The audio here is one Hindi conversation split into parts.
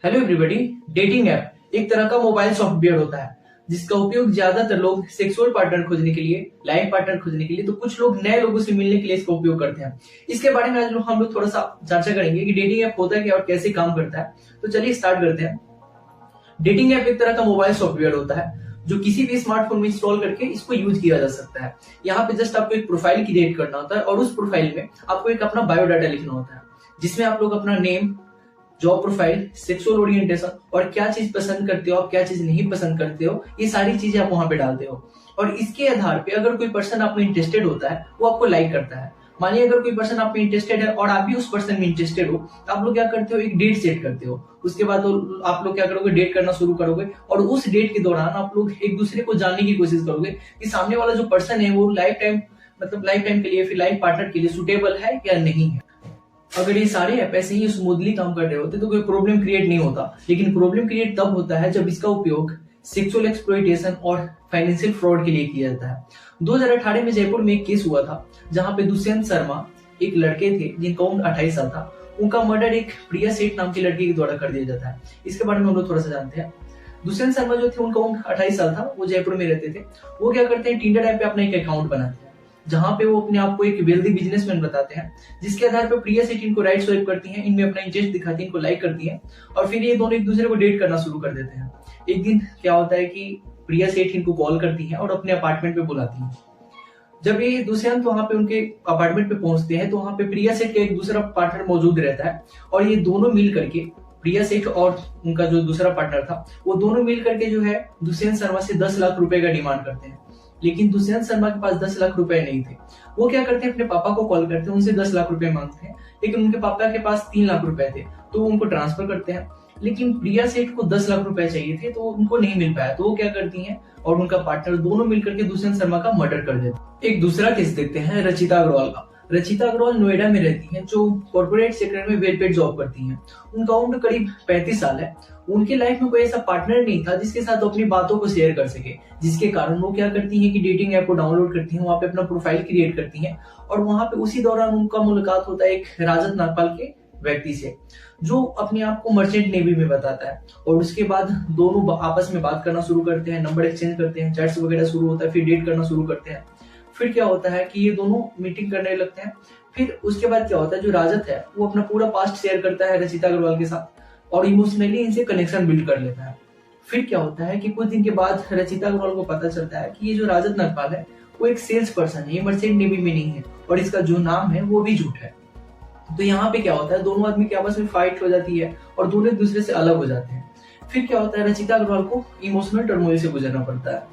Hello everybody. डेटिंग ऐप एक तरह का मोबाइल सॉफ्टवेयर होता है जिसका उपयोग ज्यादातर लोग सेक्सुअल पार्टनर खोजने के लिए, लाइफ पार्टनर खोजने के लिए, तो कुछ लोग नए लोगों से मिलने के लिए इसका उपयोग करते हैं। इसके बारे में आज हम लोग थोड़ा सा चर्चा करेंगे कि डेटिंग ऐप होता है क्या और कैसे काम करता है। तो चलिए स्टार्ट करते हैं। डेटिंग ऐप एक तरह का मोबाइल सॉफ्टवेयर होता है जो किसी भी स्मार्टफोन में इंस्टॉल करके इसको यूज किया जा सकता है। यहाँ पे जस्ट आपको एक प्रोफाइल क्रिएट करना होता है और उस प्रोफाइल में आपको एक अपना बायोडाटा लिखना होता है जिसमें आप लोग अपना name, job profile, sexual orientation और क्या चीज पसंद करते हो, आप क्या चीज नहीं पसंद करते हो, ये सारी चीजें आप वहां पे डालते हो। और इसके आधार पे अगर कोई पर्सन आप में इंटरेस्टेड होता है वो आपको लाइक करता है। मानिए अगर कोई पर्सन आप में इंटरेस्टेड है और आप भी उस पर्सन में इंटरेस्टेड हो तो आप लोग क्या करते हो, एक डेट सेट करते हो। उसके बाद आप लोग क्या करोगे, डेट करना शुरू करोगे और उस डेट के दौरान आप लोग एक दूसरे को जानने की कोशिश करोगे कि सामने वाला जो पर्सन है वो लाइफ टाइम के लिए, फिर लाइफ पार्टनर के लिए सुटेबल है या नहीं है। अगर ये सारे ऐप ऐसे ही स्मूथली काम कर रहे होते तो कोई प्रॉब्लम क्रिएट नहीं होता। लेकिन प्रॉब्लम क्रिएट तब होता है जब इसका उपयोग सेक्सुअल एक्सप्लॉइटेशन और फाइनेंशियल फ्रॉड के लिए किया जाता है। 2018 में जयपुर में एक केस हुआ था जहां पे दुष्यंत शर्मा एक लड़के थे जिनका उम्र 28 साल था। उनका मर्डर एक प्रिया सेठ नाम की लड़की के द्वारा कर दिया जाता है। इसके बारे में हम लोग थोड़ा सा जानते हैं। दुष्यंत शर्मा जो थे उनका उम्र 28 साल था, वो जयपुर में रहते थे। वो क्या करते हैं, टिंडर ऐप पे अपना एक अकाउंट बनाते हैं जहां पे वो अपने आप को एक वेल्दी बिजनेसमैन बताते हैं, जिसके आधार पर प्रिया सेठ इनको राइट स्वाइप करती हैं, इनमें अपना इंटरेस्ट दिखाती हैं, इनको लाइक करती हैं और फिर ये दोनों एक दूसरे को डेट करना शुरू कर देते हैं। एक दिन क्या होता है कि प्रिया सेठ इनको कॉल करती हैं और अपने अपार्टमेंट पे बुलाती हैं। जब ये दुष्यंत वहां पे उनके अपार्टमेंट पे पहुंचते हैं तो वहां पे प्रिया सेठ का एक दूसरा पार्टनर मौजूद रहता है और ये दोनों मिल करके, प्रिया सेठ और उनका जो दूसरा पार्टनर था, वो दोनों मिल करके जो है दुष्यंत शर्मा से 10 लाख रुपए का डिमांड करते हैं। लेकिन दुष्यंत शर्मा के पास 10 लाख रुपए नहीं थे। वो क्या करते हैं, अपने पापा को कॉल करते हैं, उनसे 10 लाख रुपए मांगते हैं। लेकिन उनके पापा के पास 3 लाख रुपए थे तो वो उनको ट्रांसफर करते हैं। लेकिन प्रिया सेठ को 10 लाख रुपए चाहिए थे तो उनको नहीं मिल पाया। तो वो क्या करती हैं और उनका पार्टनर दोनों मिलकर के दुष्यंत शर्मा का मर्डर कर देते हैं। एक दूसरा केस देखते हैं रचिता अग्रवाल का। रचिता अग्रवाल नोएडा में रहती हैं, जो कॉर्पोरेट सेक्टर में वेल पेड जॉब करती हैं। उनका उम्र करीब 35 साल है। उनकी लाइफ में कोई ऐसा पार्टनर नहीं था जिसके साथ अपनी बातों को शेयर कर सके, जिसके कारण वो क्या करती हैं कि डेटिंग ऐप को डाउनलोड करती हैं, वहां पे अपना प्रोफाइल क्रिएट करती हैं और वहां पे उसी दौरान उनका मुलाकात होता है एक राजत नागपाल के व्यक्ति से, जो अपने आप को मर्चेंट नेवी में बताता है। और उसके बाद दोनों आपस में बात करना शुरू करते हैं, नंबर एक्सचेंज करते हैं, चैट्स वगैरह शुरू होता है, फिर डेट करना शुरू करते हैं। फिर क्या होता है कि ये दोनों मीटिंग करने लगते हैं। फिर उसके बाद क्या होता है, जो राजत है वो अपना पूरा पास्ट शेयर करता है रचिता अग्रवाल के साथ और इमोशनली इनसे कनेक्शन बिल्ड कर लेता है। फिर क्या होता है कि कुछ दिन के बाद रचिता अग्रवाल को पता चलता है कि ये जो राजत नागपाल है वो एक सेल्स पर्सन है, ये मर्चेंट नेवी में नहीं है और इसका जो नाम है वो भी झूठ है। तो यहाँ पे क्या होता है, दोनों आदमी के आपस में फाइट हो जाती है और दोनों एक दूसरे से अलग हो जाते हैं। फिर क्या होता है, रचिता अग्रवाल को इमोशनल टर्मोइल से गुजरना पड़ता है।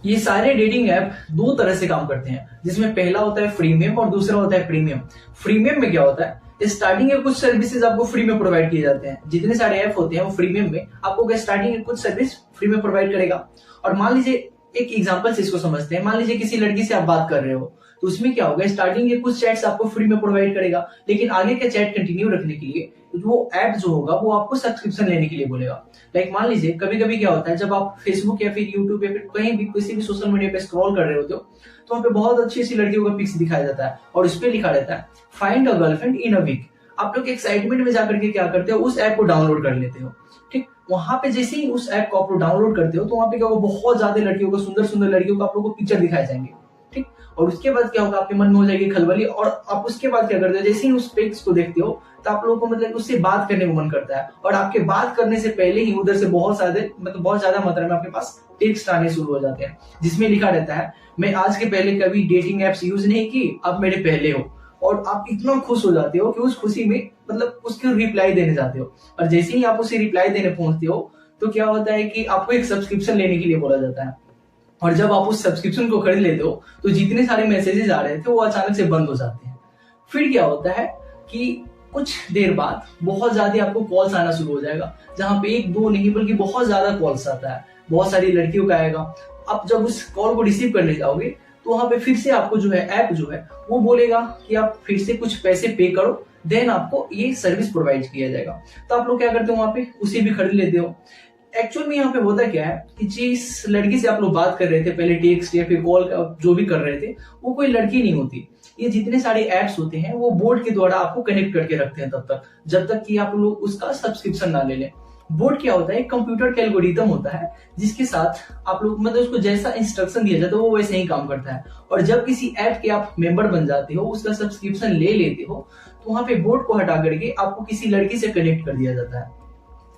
ये सारे डेटिंग ऐप दो तरह से काम करते हैं, जिसमें पहला होता है फ्रीमियम और दूसरा होता है प्रीमियम। फ्रीमियम में क्या होता है, स्टार्टिंग में कुछ सर्विसेज आपको फ्री में प्रोवाइड किए जाते हैं। जितने सारे ऐप होते हैं वो फ्रीमियम में आपको स्टार्टिंग में कुछ सर्विस फ्री में प्रोवाइड करेगा। और मान लीजिए, एक एग्जांपल से इसको समझते हैं, मान लीजिए किसी लड़की से आप बात कर रहे हो तो उसमें क्या होगा, स्टार्टिंग के कुछ चैट्स आपको फ्री में प्रोवाइड करेगा, लेकिन आगे का चैट कंटिन्यू रखने के लिए वो ऐप जो होगा वो आपको सब्सक्रिप्शन लेने के लिए बोलेगा। लाइक मान लीजिए कभी कभी क्या होता है, जब आप फेसबुक या फिर यूट्यूब या फिर कहीं भी किसी भी सोशल मीडिया पे स्क्रॉल कर रहे होते हो तो वहाँ पे बहुत अच्छी अच्छी लड़कियों का पिक्स दिखाया जाता है और उस पर लिखा रहता है find a girlfriend in a week. आप लोग एक्साइटमेंट में जाकर के क्या करते हो, उस ऐप को डाउनलोड कर लेते हो। ठीक, वहां पे जैसे ही उस ऐप को आप लोग डाउनलोड करते हो तो वहां पे क्या होगा, बहुत ज्यादा लड़कियों को, सुंदर सुंदर लड़कियों को आप लोग को पिक्चर दिखाए जाएंगे। ठीक, और उसके बाद क्या होगा, आपके मन में हो जाएगी खलबली और आप उसके बाद क्या करते हो, जैसे ही उस पिक्स को देखते हो तो आप लोगों को मतलब उससे बात करने को मन करता है और आपके बात करने से पहले ही उधर से बहुत ज्यादा मात्रा में आपके पास टेक्स्ट आने शुरू हो जाते हैं, जिसमें लिखा रहता है मैं आज के पहले कभी डेटिंग एप्स यूज नहीं की, अब मेरे पहले हो। और आप इतना खुश हो जाते हो कि उस खुशी में मतलब उसके रिप्लाई देने जाते हो और जैसे ही आप उसे रिप्लाई देने पहुंचते हो तो क्या होता है कि आपको एक सब्सक्रिप्शन लेने के लिए बोला जाता है। और जब आप उस सब्सक्रिप्शन को खरीद लेते हो तो जितने सारे मैसेजेस आ रहे थे वो अचानक से बंद हो जाते हैं। फिर क्या होता है कि कुछ देर बाद बहुत ज्यादा आपको कॉल्स आना शुरू हो जाएगा, जहां पे एक दो नहीं बल्कि बहुत ज्यादा कॉल्स आता है, बहुत सारी लड़कियों का आएगा। आप जब उस कॉल को रिसीव करने जाओगे तो वहां पे फिर से आपको जो है ऐप जो है वो बोलेगा कि आप फिर से कुछ पैसे पे करो, देन आपको ये सर्विस प्रोवाइड किया जाएगा। तो आप लोग क्या करते हो, वहां पे उसे भी खरीद लेते हो। एक्चुअल में यहाँ पे होता क्या है कि जिस लड़की से आप लोग बात कर रहे थे पहले, टेक्स्ट या फिर कॉल जो भी कर रहे थे, वो कोई लड़की नहीं होती। ये जितने सारे एप्स होते हैं वो बोट के द्वारा आपको कनेक्ट करके रखते हैं तब तक, जब तक कि आप लोग उसका सब्सक्रिप्शन ना ले लें। बोट क्या होता है? एक कंप्यूटर का एल्गोरिथम होता है जिसके साथ आप लोग मतलब उसको जैसा इंस्ट्रक्शन दिया जाता है वो वैसे ही काम करता है। और जब किसी ऐप के आप मेंबर बन जाते हो, उसका सब्सक्रिप्शन ले लेते हो, तो वहां पे बोट को हटा करके आपको किसी लड़की से कनेक्ट कर दिया जाता है।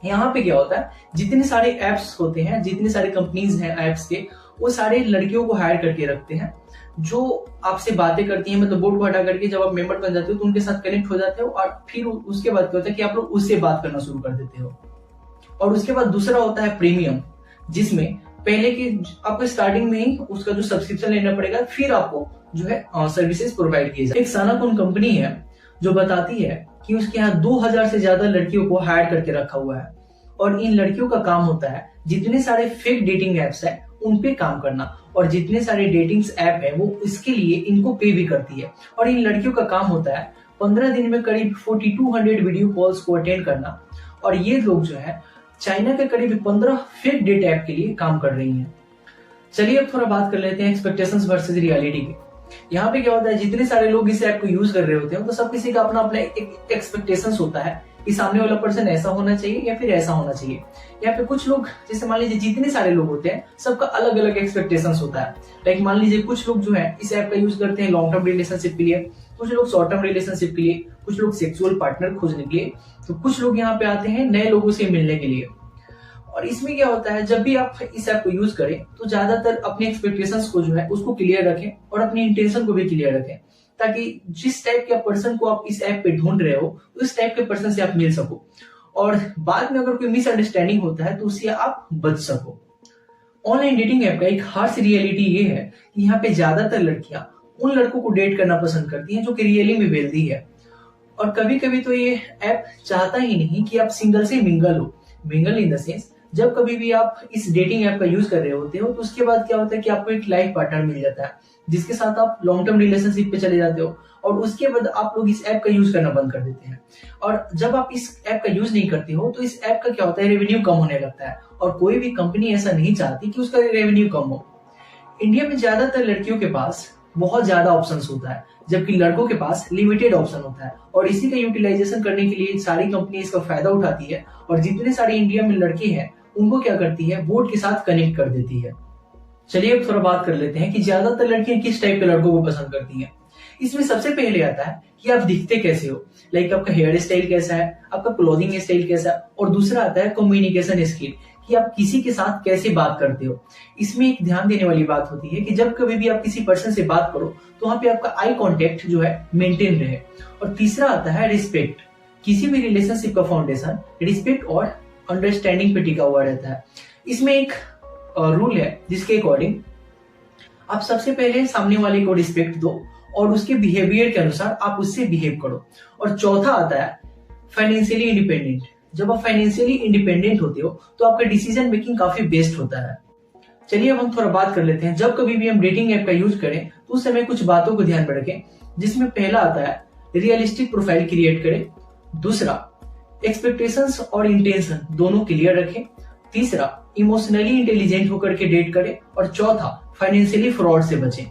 यहाँ पे क्या होता है, जितने सारे एप्स होते हैं, जितने सारे कंपनीज हैं एप्स के, वो सारे लड़कियों को हायर करके रखते हैं जो आपसे बातें करती हैं। मतलब बोर्ड को हटा करके जब आप मेंबर बन जाते हो तो उनके साथ कनेक्ट हो जाते हो और फिर उसके बाद क्या होता है कि आप लोग उससे बात करना शुरू कर देते हो। और उसके बाद दूसरा होता है प्रीमियम, जिसमें पहले की आपको स्टार्टिंग में ही उसका जो सब्सक्रिप्शन लेना पड़ेगा, फिर आपको जो है सर्विसेज प्रोवाइड किए जाए। एक सानाकुन कंपनी है जो बताती है कि उसके यहाँ 2000 से ज्यादा लड़कियों को हायर करके रखा हुआ है और इन लड़कियों का काम होता है जितने सारे फेक डेटिंग एप्स है उन पे काम करना, और जितने सारे डेटिंग्स ऐप है वो इसके लिए इनको पे भी करती है। और इन लड़कियों का काम होता है 15 दिन में करीब 4200 वीडियो कॉल्स को अटेंड करना। और ये लोग जो है चाइना के करीब 15 फेक डेट ऐप के लिए काम कर रही हैं। चलिए अब थोड़ा बात कर लेते हैं एक्सपेक्टेशंस वर्सेस रियलिटी की। यहाँ पे क्या होता है, जितने सारे लोग इस ऐप को यूज कर रहे होते हैं तो सब किसी का अपना अपना एक एक्सपेक्टेशंस होता है कि सामने वाला पर्सन ऐसा होना चाहिए या फिर ऐसा होना चाहिए। यहाँ पे कुछ लोग, जैसे मान लीजिए जितने सारे लोग होते हैं सबका अलग अलग एक्सपेक्टेशंस होता है। लाइक मान लीजिए कुछ लोग जो है इस ऐप का यूज करते हैं लॉन्ग टर्म रिलेशनशिप के लिए, कुछ लोग शॉर्ट टर्म रिलेशनशिप के लिए, कुछ लोग सेक्सुअल पार्टनर खोजने के लिए, तो कुछ लोग यहाँ पे आते हैं नए लोगों से मिलने के लिए। और इसमें क्या होता है, जब भी आप इस ऐप को यूज करें तो ज्यादातर अपने एक्सपेक्टेशंस को जो है उसको क्लियर रखें और अपनी इंटेंशन को भी क्लियर रखें, ताकि जिस टाइप के पर्सन को आप इस ऐप पे ढूंढ रहे हो उस टाइप के पर्सन से आप मिल सको और बाद में अगर कोई मिसअंडरस्टैंडिंग होता है तो उससे आप बच सको। ऑनलाइन डेटिंग ऐप का एक हार्श रियलिटी ये है कि यहाँ पे ज्यादातर लड़कियां उन लड़कों को डेट करना पसंद करती हैं जो कि रियली में वेल्दी है। और कभी कभी तो ये ऐप चाहता ही नहीं कि आप सिंगल से मिंगल हो। मिंगल इन द सेंस, जब कभी भी आप इस डेटिंग ऐप का यूज कर रहे होते हो तो उसके बाद क्या होता है कि आपको एक लाइफ पार्टनर मिल जाता है जिसके साथ आप लॉन्ग टर्म रिलेशनशिप पे चले जाते हो, और उसके बाद आप लोग इस ऐप का यूज करना बंद कर देते हैं। और जब आप इस ऐप का यूज नहीं करते हो तो इस ऐप का क्या होता है, रेवेन्यू कम होने लगता है, और कोई भी कंपनी ऐसा नहीं चाहती कि उसका रेवेन्यू कम हो। इंडिया में ज्यादातर लड़कियों के पास बहुत ज्यादा ऑप्शंस होता है जबकि लड़कों के पास लिमिटेड ऑप्शन होता है, और इसी का यूटिलाइजेशन करने के लिए सारी कंपनी इसका फायदा उठाती है और जितने सारे इंडिया में लड़के हैं उनको क्या करती है, बोर्ड के साथ कनेक्ट कर देती है। चलिए अब थोड़ा बात कर लेते हैं कि ज्यादातर लड़कियां किस टाइप के लड़कों को पसंद करती हैं। इसमें सबसे पहले आता है कि आप दिखते कैसे हो, लाइक आपका हेयर स्टाइल कैसा है, आपका क्लोथिंग स्टाइल कैसा है, और दूसरा आता है कम्युनिकेशन स्किल, कि आप किसी के साथ कैसे बात करते हो। इसमें एक ध्यान देने वाली बात होती है कि जब कभी भी आप किसी पर्सन से बात करो तो वहां पे आपका आई कांटेक्ट जो है मेंटेन रहे। और तीसरा आता है रिस्पेक्ट। किसी भी रिलेशनशिप का फाउंडेशन रिस्पेक्ट और अंडरस्टैंडिंग पे टिका हुआ रहता है। इसमें एक रूल है जिसके अकॉर्डिंग आप सबसे पहले सामने वाले को रिस्पेक्ट दो और उसके बिहेवियर के अनुसार आप उससे बिहेव करो। और चौथा आता है फाइनेंशियली इंडिपेंडेंट। जब आप फाइनेंशियली इंडिपेंडेंट होते हो तो आपका डिसीजन मेकिंग काफी बेस्ट होता है। चलिए अब हम थोड़ा बात कर लेते हैं, जब कभी भी हम डेटिंग ऐप का यूज करें तो उस समय कुछ बातों को ध्यान में रखें, जिसमें पहला आता है रियलिस्टिक प्रोफाइल क्रिएट करें, दूसरा एक्सपेक्टेशंस और इंटेंशन दोनों क्लियर रखें, तीसरा इमोशनली इंटेलिजेंट होकर के डेट करें, और चौथा फाइनेंशियली फ्रॉड से बचें।